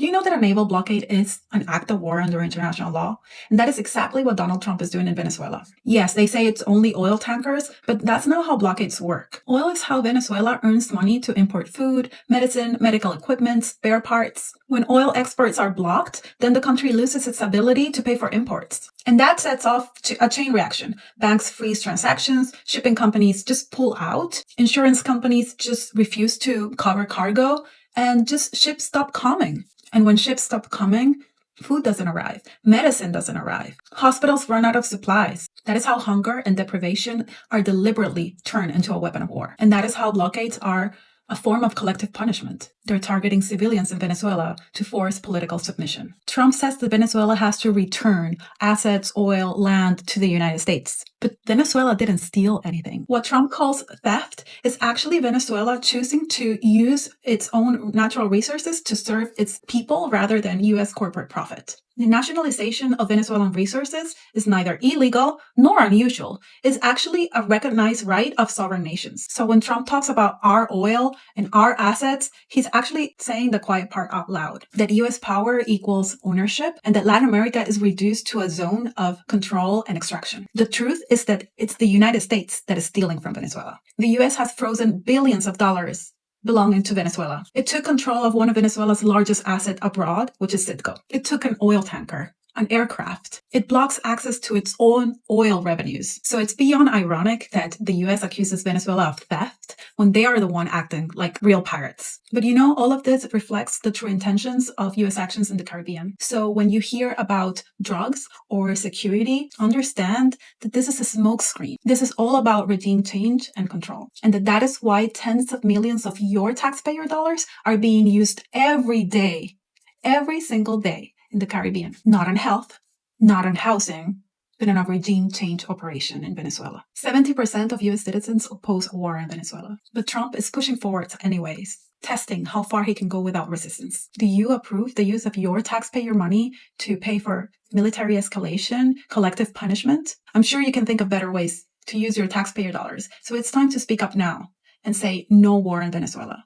you know that a naval blockade is an act of war under international law? And that is exactly what Donald Trump is doing in Venezuela. Yes, they say it's only oil tankers, but that's not how blockades work. Oil is how Venezuela earns money to import food, medicine, medical equipment, spare parts. When oil exports are blocked, then the country loses its ability to pay for imports. And that sets off a chain reaction. Banks freeze transactions, shipping companies just pull out, insurance companies just refuse to cover cargo, and just ships stop coming. And when ships stop coming, food doesn't arrive, medicine doesn't arrive, hospitals run out of supplies. That is how hunger and deprivation are deliberately turned into a weapon of war. And that is how blockades are a form of collective punishment. They're targeting civilians in Venezuela to force political submission. Trump says that Venezuela has to return assets, oil, land to the United States. But Venezuela didn't steal anything. What Trump calls theft is actually Venezuela choosing to use its own natural resources to serve its people rather than U.S. corporate profit. The nationalization of Venezuelan resources is neither illegal nor unusual. It's actually a recognized right of sovereign nations. So when Trump talks about our oil and our assets, he's actually saying the quiet part out loud, that U.S. power equals ownership and that Latin America is reduced to a zone of control and extraction. The truth is that it's the United States that is stealing from Venezuela. The U.S. has frozen billions of dollars belonging to Venezuela. It took control of one of Venezuela's largest assets abroad, which is Citgo. It took an oil tanker, an aircraft. It blocks access to its own oil revenues. So it's beyond ironic that the US accuses Venezuela of theft when they are the one acting like real pirates. But all of this reflects the true intentions of US actions in the Caribbean. So when you hear about drugs or security, understand that this is a smokescreen. This is all about regime change and control. And that is why tens of millions of your taxpayer dollars are being used every day, every single day, in the Caribbean, not on health, not on housing, but on a regime change operation in Venezuela. 70% of US citizens oppose a war in Venezuela, but Trump is pushing forward anyways, testing how far he can go without resistance. Do you approve the use of your taxpayer money to pay for military escalation, collective punishment? I'm sure you can think of better ways to use your taxpayer dollars. So it's time to speak up now and say no war in Venezuela.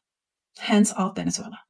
Hands off Venezuela.